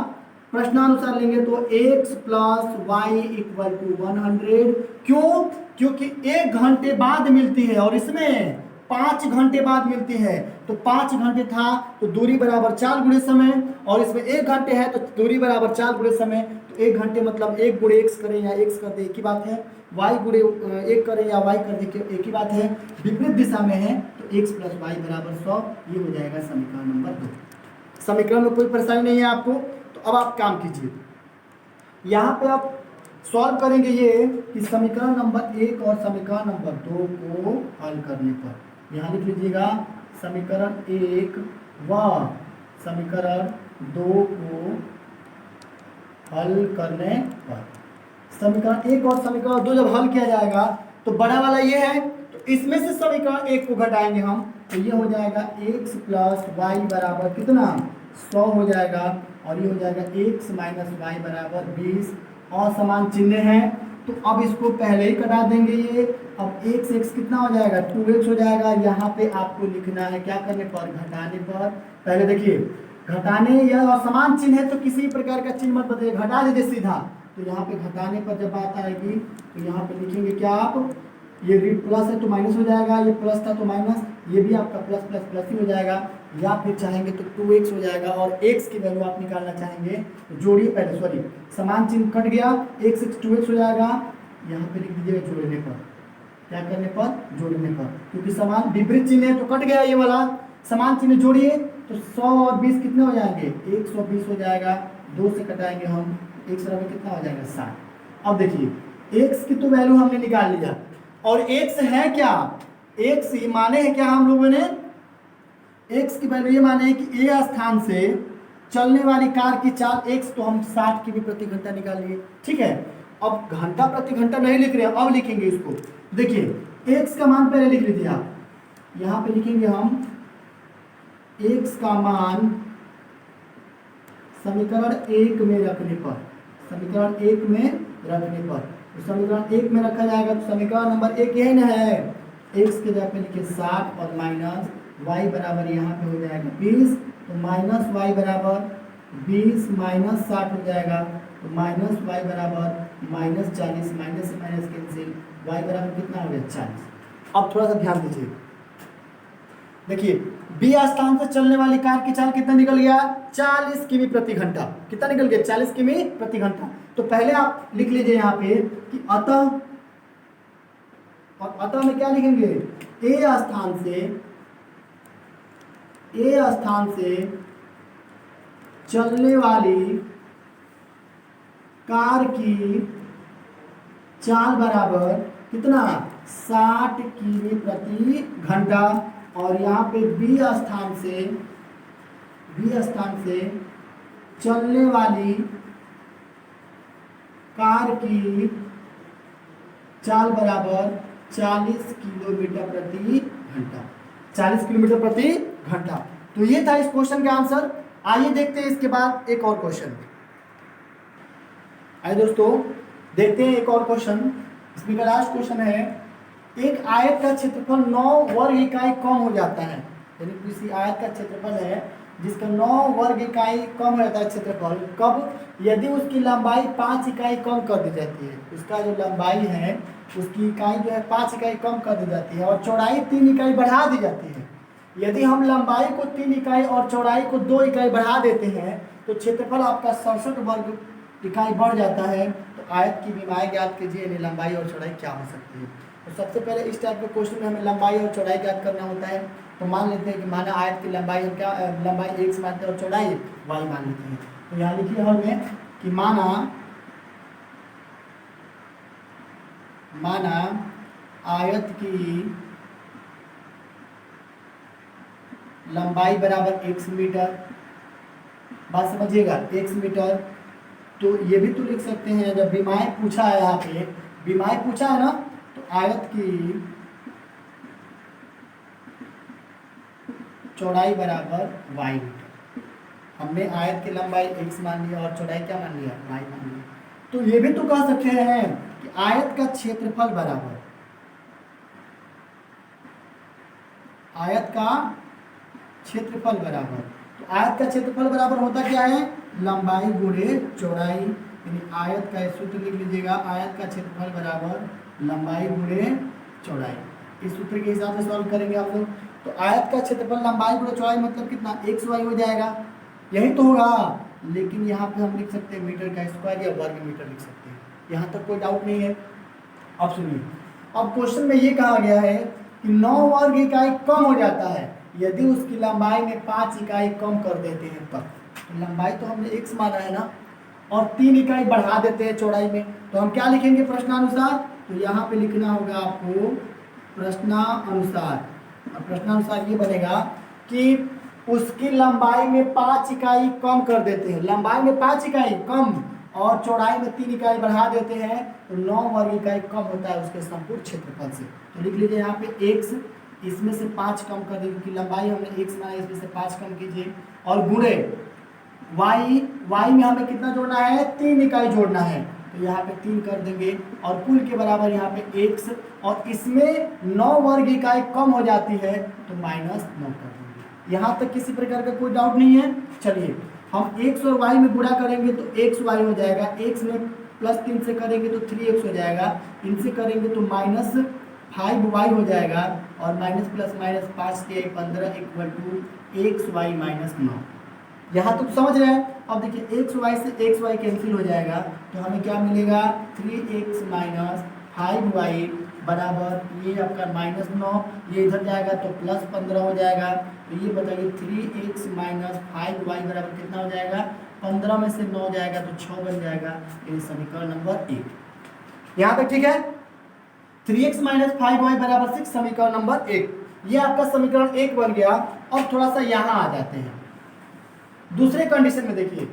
प्रश्नानुसार लेंगे तो x plus Y equal to 100। क्यों? क्योंकि 1 घंटे बाद मिलती है और इसमें 5 घंटे बाद मिलती है, तो 5 घंटे था तो दूरी बराबर 4 गुणे समय, और इसमें 1 घंटे है तो दूरी बराबर 4 गुणे समय। तो 1 घंटे मतलब 1 गुणे x करें या x कर दे एक ही बात है, y गुणे 1 करें या y कर दे एक ही बात है। विपरीत दिशा में है तो x प्लस वाई बराबर 100, ये हो जाएगा समीकरण नंबर 2। समीकरण में कोई परेशानी नहीं है आपको। तो अब आप काम कीजिए, यहाँ पे आप सॉल्व करेंगे ये कि समीकरण नंबर 1 और समीकरण नंबर 2 को हल करने पर। यहाँ लिख लीजिएगा समीकरण 1 व समीकरण 2 को हल करने पर। समीकरण 1 और समीकरण 2 जब हल किया जाएगा तो बड़ा वाला ये है, तो इसमें से समीकरण 1 को घटाएंगे हम, तो ये हो जाएगा x प्लस वाई बराबर कितना 100 हो जाएगा, और ये हो जाएगा x माइनस वाई बराबर 20, और समान चिन्ह है तो अब इसको पहले ही कटा देंगे ये। अब x कितना हो जाएगा 2x हो जाएगा। यहाँ पे आपको लिखना है क्या करने पर, घटाने पर। पहले देखिए घटाने या और समान चिन्ह है तो किसी प्रकार का चिन्ह मत बताइए, घटा दीजिए सीधा। तो यहाँ पे घटाने पर जब बात आएगी तो यहाँ पे लिखेंगे क्या आप, ये प्लस है तो माइनस हो जाएगा, ये प्लस था तो माइनस, ये भी आपका प्लस प्लस प्लस ही हो जाएगा, या फिर चाहेंगे तो 2x हो जाएगा। और x की वैल्यू आप निकालना चाहेंगे तो जोड़िए पहले, सॉरी समान चिन्ह कट गया, x 2x हो जाएगा। यहाँ पे लिख दीजिएगा जोड़ने पर, क्या करने पर, जोड़ने पर, क्योंकि समान विपरीत चिन्ह है तो कट गया ये वाला। समान चिन्ह जोड़िए तो 100 और 20 कितने हो जाएंगे, 120 हो जाएगा। 2 से कटाएंगे हम, x बराबर कितना हो जाएगा 60। अब देखिए x की तो वैल्यू हमने निकाल लिया, और x है क्या, x ही माने है क्या हम लोगों ने, x की वैल्यू ये माने है कि a स्थान से चलने वाली कार की चाल x, तो हम 60 की भी प्रति घंटा निकाल लिए। ठीक है, अब घंटा प्रति घंटा नहीं लिख रहे हैं, अब लिखेंगे इसको। देखिए x का मान पहले लिख लीजिए आप, यहाँ पे लिखेंगे हम x का मान समीकरण 1 में रखने पर, समीकरण 1 में रखने पर, तो समीकरण 1 में रखा जाएगा तो समीकरण नंबर 1 यही ना है, x के जगह पे लिखे 60 और माइनस y बराबर यहाँ पे हो जाएगा 20, तो माइनस y बराबर 20 माइनस 60 हो जाएगा, तो माइनस y बराबर माइनस 40, माइनस से माइनस कैंसिल, y बराबर कितना हो गया 40। अब थोड़ा सा ध्यान दीजिए, देखिए बी स्थान से चलने वाली कार की चाल कितना निकल गया, 40 किमी प्रति घंटा। कितना निकल गया, 40 किमी प्रति घंटा। तो पहले आप लिख लीजिए यहाँ पे कि अतः, और अतः में क्या लिखेंगे, ए स्थान से चलने वाली कार की चाल बराबर कितना 60 किमी प्रति घंटा, और यहाँ पे बी स्थान से चलने वाली कार की चाल बराबर 40 किलोमीटर प्रति घंटा, 40 किलोमीटर प्रति घंटा। तो ये था इस क्वेश्चन का आंसर। आइए देखते हैं इसके बाद एक और क्वेश्चन। आइए दोस्तों देखते हैं एक और क्वेश्चन। इसमें का लास्ट क्वेश्चन है, एक आयत का क्षेत्रफल 9 वर्ग इकाई कम हो जाता है, यानी किसी आयत का क्षेत्रफल है जिसका 9 वर्ग इकाई कम हो जाता है क्षेत्रफल, कब, यदि उसकी लंबाई 5 इकाई कम कर दी जाती है। उसका जो लंबाई है उसकी इकाई जो है 5 इकाई कम कर दी जाती है और चौड़ाई 3 इकाई बढ़ा दी जाती है। यदि हम लंबाई को 3 इकाई और चौड़ाई को 2 इकाई बढ़ा देते हैं तो क्षेत्रफल आपका 67 वर्ग इकाई बढ़ जाता है। तो आयत की विमाएँ ज्ञात कीजिए, यानी लंबाई और चौड़ाई क्या हो सकती है। तो सबसे पहले इस टाइप के क्वेश्चन में हमें लंबाई और चौड़ाई ज्ञात करना होता है। तो मान लेते हैं कि माना आयत की लंबाई हम क्या लंबाई x मानते हैं और चौड़ाई y मान लेते हैं। तो यहाँ लिखिए हमें कि माना आयत की लंबाई बराबर x मीटर, बात समझिएगा x मीटर। तो ये भी तो लिख सकते हैं, जब विमाएँ पूछा है, यहाँ पे विमाएँ पूछा है ना, तो आयत की चौड़ाई बराबर y मीटर। हमने आयत की लंबाई x मान लिया और चौड़ाई क्या मान लिया, y मान लिया। तो ये भी तो कह सकते हैं कि आयत का क्षेत्रफल बराबर, आयत का क्षेत्रफल बराबर, तो आयत का क्षेत्रफल बराबर होता क्या है, लंबाई गुणे चौड़ाई। यानी आयत का सूत्र लिख लीजिएगा, आयत का क्षेत्रफल बराबर लंबाई गुणे चौड़ाई। इस सूत्र के हिसाब से सॉल्व करेंगे आप लोग। तो आयत का क्षेत्रफल लंबाई गुणे चौड़ाई मतलब कितना, एक्स वाई हो जाएगा, यही तो होगा। लेकिन यहाँ पे हम लिख सकते हैं मीटर का स्क्वायर या वर्ग मीटर लिख सकते हैं, यहाँ तक कोई डाउट नहीं है। अब सुनिए, अब क्वेश्चन में ये कहा गया है कि 9 वर्ग इकाई कम हो जाता है यदि उसकी लंबाई में 5 इकाई कम कर देते हैं तब। तो लंबाई तो हमने x माना है ना, और 3 इकाई बढ़ा देते हैं चौड़ाई में, तो हम क्या लिखेंगे प्रश्नानुसार। तो यहाँ पे लिखना होगा आपको प्रश्नानुसार, और प्रश्नानुसार ये बनेगा कि उसकी लंबाई में 5 इकाई कम कर देते हैं, लंबाई में 5 इकाई कम और चौड़ाई में 3 इकाई बढ़ा देते हैं, तो 9 वर्ग इकाई कम होता है उसके संपूर्ण क्षेत्रफल से। तो लिख लीजिए यहाँ पे x, इसमें से 5 कम कर दीजिए क्योंकि लंबाई हमने x माना, इसमें से 5 कम कीजिए, और गुणे y में हमें कितना जोड़ना है, 3 इकाई जोड़ना है, तो यहाँ पे 3 कर देंगे, और कुल के बराबर यहाँ पे x, और इसमें 9 वर्ग इकाई कम हो जाती है तो -9 कर देंगे। यहाँ तक किसी प्रकार का कोई डाउट नहीं है। चलिए हम x और y में गुणा करेंगे तो x y हो जाएगा, x में +3 से करेंगे तो 3x हो जाएगा, इनसे करेंगे तो -5y हो जाएगा, और माइनस प्लस माइनस 5 के 15 इक्वल टू xy -9। यहाँ तक समझ रहे हैं। अब देखिए xy से xy कैंसिल हो जाएगा, तो हमें क्या मिलेगा, 3x - 5y बराबर, ये आपका -9, ये इधर जाएगा तो +15 हो जाएगा। तो ये बताइए 3x - 5y बराबर कितना हो जाएगा, 15 में से 9 जाएगा तो 6 बन जाएगा। ये समीकरण नंबर 1। यहाँ तक ठीक है। 3x - 5y बराबर 6 समीकरण नंबर 1, ये आपका समीकरण 1 बन गया। अब थोड़ा सा यहाँ आ जाते हैं दूसरे कंडीशन में। देखिए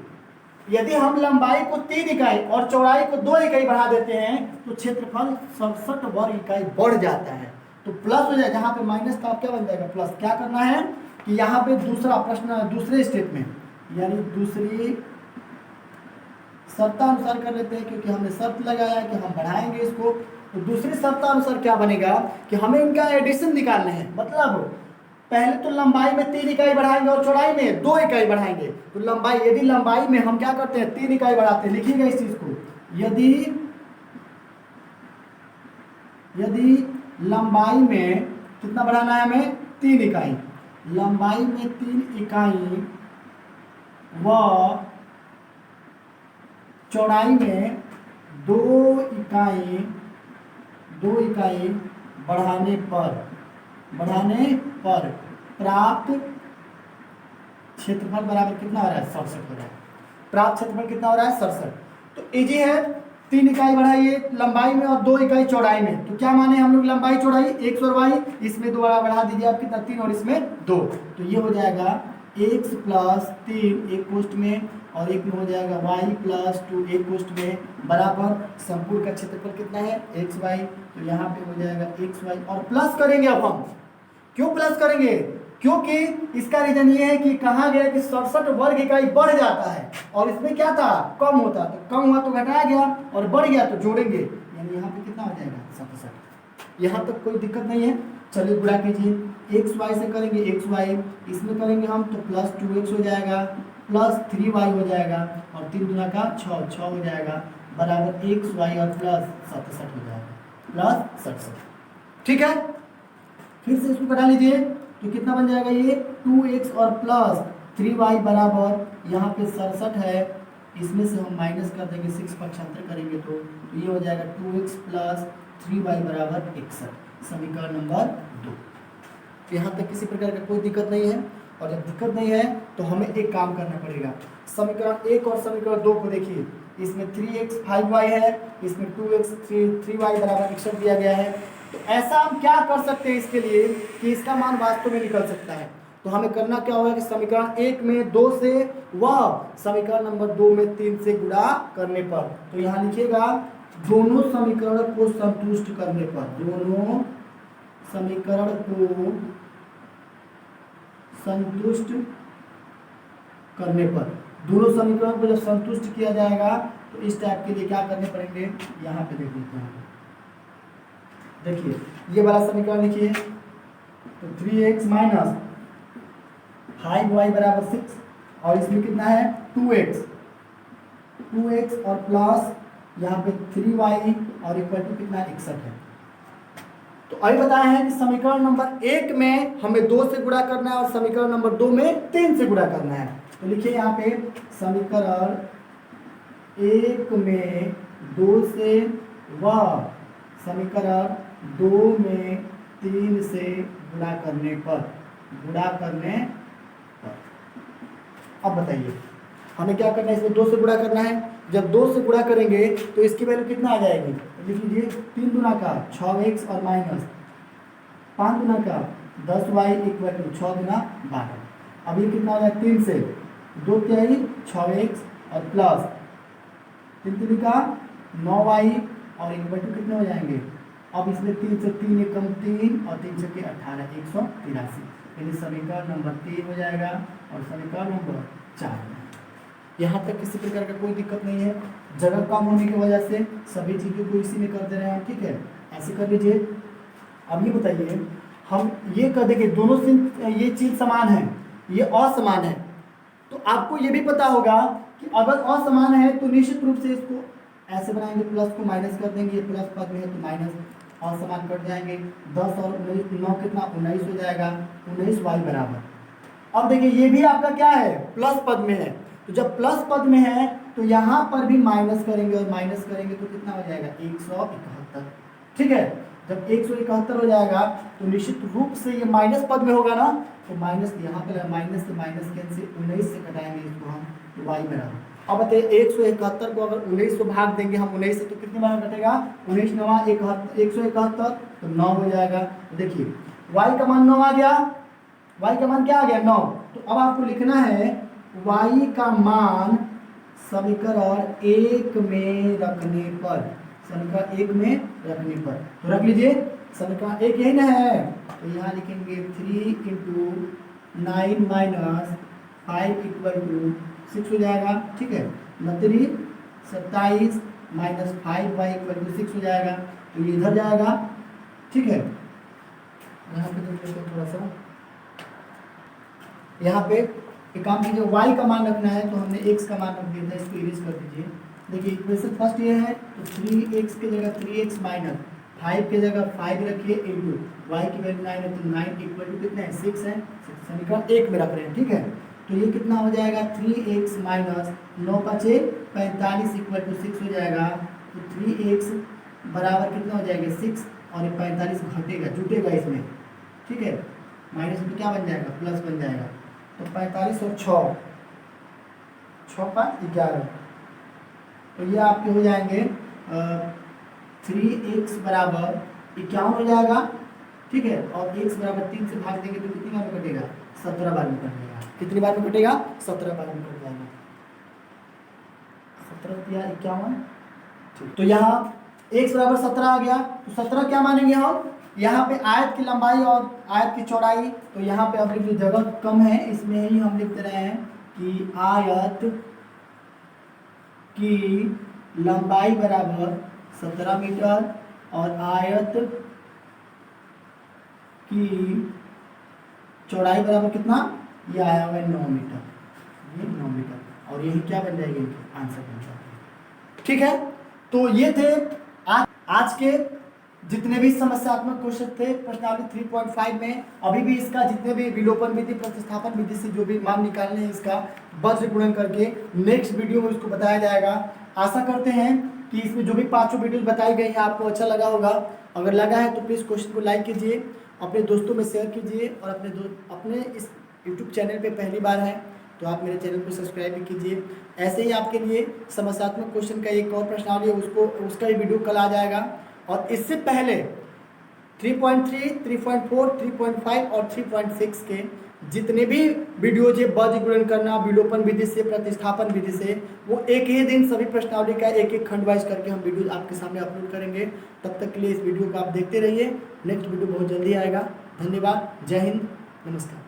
यदि हम लंबाई को 3 इकाई और चौड़ाई को 2 इकाई बढ़ा देते हैं तो क्षेत्रफल 67 वर्ग इकाई बढ़ जाता है, तो प्लस हो जाए, जहाँ पे माइनस था क्या बन जाएगा प्लस। क्या करना है कि यहाँ पे दूसरा प्रश्न दूसरे स्टेप में, यानी दूसरी शर्तानुसार कर लेते हैं, क्योंकि हमने शर्त लगाया कि हम बढ़ाएंगे इसको। तो दूसरी शर्तानुसार क्या बनेगा कि हमें इनका एडिशन निकालना है, मतलब पहले तो लंबाई में 3 इकाई बढ़ाएंगे और चौड़ाई में 2 इकाई बढ़ाएंगे। तो लंबाई, यदि लंबाई में हम क्या करते हैं 3 इकाई बढ़ाते हैं, लिखिएगा इस चीज को, यदि लंबाई में कितना बढ़ाना है हमें, 3 इकाई, लंबाई में 3 इकाई व चौड़ाई में 2 इकाई बढ़ाने पर प्राप्त क्षेत्रफल बराबर कितना हो रहा है, 67 हो रहा है। प्राप्त क्षेत्रफल कितना हो रहा है, 67। तो इजी है, 3 इकाई बढ़ाइए लंबाई में और 2 इकाई चौड़ाई में। तो क्या माने हम लोग लंबाई चौड़ाई x और y, इसमें 2 बढ़ा दीजिए आप कितना, 3, और इसमें 2, तो ये हो जाएगा x + 3 एक कोष्ठ में, और एक में हो जाएगा y + 2 एक कोष्ठ में, बराबर संपूर्ण का क्षेत्रफल कितना है xy। तो यहाँ पे हो जाएगा xy, और प्लस करेंगे। अब हम क्यों प्लस करेंगे, क्योंकि इसका रीजन ये है कि कहा गया कि 67 वर्ग इकाई बढ़ जाता है, और इसमें क्या था कम होता, तो कम हुआ तो घटाया गया, और बढ़ गया तो जोड़ेंगे, यानी यहाँ पे कितना हो जाएगा 67। यहाँ तक कोई दिक्कत नहीं है। चलिए गुणा कीजिए, xy से करेंगे xy, इसमें करेंगे हम तो +2x हो जाएगा, +3y हो जाएगा, और 3 गुना का 6 हो जाएगा, बराबर xy और +67 हो जाएगा, +67। ठीक है, फिर से इसको कटा लीजिए, तो कितना बन जाएगा ये 2x और +3y बराबर, यहाँ पे 67 है, इसमें से हम माइनस कर देंगे 6 पक्षांतर करेंगे तो ये हो जाएगा 2x प्लस 3y बराबर 61, समीकरण नंबर 2। यहाँ तक किसी प्रकार का कोई दिक्कत नहीं है। और जब दिक्कत नहीं है तो हमें एक काम करना पड़ेगा, समीकरण 1 और समीकरण 2 को देखिए, इसमें 3x 5y है, इसमें 2x 3y बराबर 61 दिया गया है। तो ऐसा हम क्या कर सकते हैं इसके लिए कि इसका मान वास्तव में निकल सकता है। तो हमें करना क्या होगा कि समीकरण 1 में 2 से व समीकरण नंबर 2 में 3 से गुणा करने पर, तो यहाँ लिखिएगा दोनों समीकरण को संतुष्ट करने पर, दोनों समीकरण को संतुष्ट करने पर, दोनों समीकरण को जब संतुष्ट किया जाएगा तो इस टाइप के लिए क्या करने पड़ेंगे, यहाँ पे देख लेते हैं। देखिए ये वाला समीकरण लिखिए, तो 3x माइनस 5y बराबर 6 और इसमें कितना है 2x और प्लस यहाँ पे 3y और इक्वल टू कितना 61 है। तो अभी बताया है कि समीकरण नंबर 1 में हमें 2 से गुणा करना है और समीकरण नंबर 2 में 3 से गुणा करना है। तो लिखिए यहाँ पे समीकरण 1 में 2 से व समीकरण 2 में 3 से गुणा करने पर, अब बताइए हमें क्या करना है, इसमें 2 से गुणा करना है। जब 2 से गुणा करेंगे तो इसकी वैल्यू कितना आ जाएगी, लिख लीजिए 3 दूना का 6x और माइनस 5 दूना का 10y इक्वल टू 6 दूना 12। अब ये कितना हो जाएगा 3 से 2 तिहाई 6x और प्लस 3 3 का 9y और इक्वल टू कितने हो जाएंगे, अब इसमें 3 से 3 एक कम 3 और 3 से 18 183, यानी समीकरण नंबर 3 हो जाएगा और समीकरण नंबर 4। यहाँ तक किसी प्रकार का कोई दिक्कत नहीं है, जगह कम होने की वजह से सभी चीज़ों को इसी में कर दे रहे हैं, ठीक है, ऐसे कर लीजिए। अब ये बताइए, हम ये कर देंगे दोनों से ये चीज़ समान है, ये असमान है, तो आपको ये भी पता होगा कि अगर असमान है तो निश्चित रूप से इसको ऐसे बनाएंगे, प्लस को माइनस कर देंगे, ये प्लस पद में है तो माइनस असमान कट जाएंगे, 10 और 9 कितना 19 हो जाएगा, 19y बराबर। अब देखिए ये भी आपका क्या है प्लस पद में है, तो जब प्लस पद में है तो यहाँ पर भी माइनस करेंगे और माइनस करेंगे तो कितना हो जाएगा 171, ठीक है। जब 171 हो जाएगा तो निश्चित रूप से ये माइनस पद में होगा ना, तो माइनस यहाँ पे माइनस से माइनस कैंसिल 19 से कटाएंगे इसको हम, तो y बराबर। अब बताइए 171 को अगर 19 से भाग देंगे हम 19 से तो कितने बार कटेगा, 19 9 171 तो 9 हो जाएगा। देखिए y का मान 9 आ गया, y का मान क्या आ गया 9। तो अब आपको लिखना है y का मान समीकरण 1 में रखने पर, समीकरण 1 में रखने पर, तो रख लीजिए समीकरण 1 यही ना है, तो यहाँ लिखेंगे 3 × 9 माइनस 5 इक्वल टू 6 हो जाएगा, ठीक है। 29 27 माइनस 5y इक्वल टू 6 हो जाएगा, तो ये इधर जाएगा, ठीक है। यहाँ पे देख लेते हैं थोड़ा सा, यहाँ पे एक काम कीजिए, y का मान रखना है तो हमने x का मान रख दिया था, इसको इरेज कर दीजिए। देखिए इक्वेशन फर्स्ट ये है, तो 3x की जगह 3x माइनस 5 की जगह 5 रखिए इंटू y की वैल्यू 9 है तो 9 इक्वल टू कितना है 6 है, समीकरण 1 में रख रहे हैं, ठीक है। तो ये कितना हो जाएगा 3x माइनस 9 5 45 इक्वल टू 6 हो जाएगा, तो 3x बराबर कितना हो जाएगा 6 और ये 45 घटेगा जुटेगा इसमें, ठीक है, माइनस में क्या बन जाएगा प्लस बन जाएगा, तो 45 और 6 5 11, तो ये आपके हो जाएंगे 3x बराबर 51 हो जाएगा, ठीक है, और x बराबर 3 से भाग देंगे तो कितनी बार में कटेगा 17 बार में कट जाएगा, कितनी बार में कटेगा 17 बार में कट जाएगा, 17 या 51, ठीक। तो यहाँ x बराबर 17 आ गया, तो 17 क्या मानेंगे हम, यहाँ पे आयत की लंबाई और आयत की चौड़ाई, तो यहाँ पे अब जो जगह कम है इसमें ही हम लिख रहे हैं कि आयत की लंबाई बराबर 17 मीटर और आयत की चौड़ाई बराबर कितना, ये आया हुआ है 9 मीटर, ये 9 मीटर, और यही क्या बन जाएगी आंसर बन जाएगा, ठीक है। तो ये थे आज के जितने भी समस्यात्मक क्वेश्चन थे प्रश्नावली 3.5 में, अभी भी इसका जितने भी विलोपन विधि प्रतिस्थापन विधि से जो भी मान निकालने हैं इसका वज्र गुणन करके नेक्स्ट वीडियो में उसको बताया जाएगा। आशा करते हैं कि इसमें जो भी पांचों वीडियो बताई गई है आपको अच्छा लगा होगा। अगर लगा है तो प्लीज़ क्वेश्चन को लाइक कीजिए, अपने दोस्तों में शेयर कीजिए, और अपने इस यूट्यूब चैनल पे पहली बार है तो आप मेरे चैनल को सब्सक्राइब भी कीजिए। ऐसे ही आपके लिए समस्यात्मक क्वेश्चन का एक और प्रश्नावली है, उसका ही वीडियो कल आ जाएगा। और इससे पहले 3.3, 3.4, 3.5 और 3.6 के जितने भी वीडियोज है वज्र गुणन करना विलोपन विधि से प्रतिस्थापन विधि से, वो एक ही दिन सभी प्रश्नावली का एक एक खंड वाइज करके हम वीडियो आपके सामने अपलोड करेंगे। तब तक के लिए इस वीडियो को आप देखते रहिए। नेक्स्ट वीडियो बहुत जल्दी आएगा। धन्यवाद। जय हिंद। नमस्कार।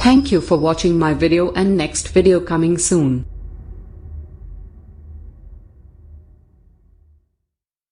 Thank you for watching my video, and next video coming soon.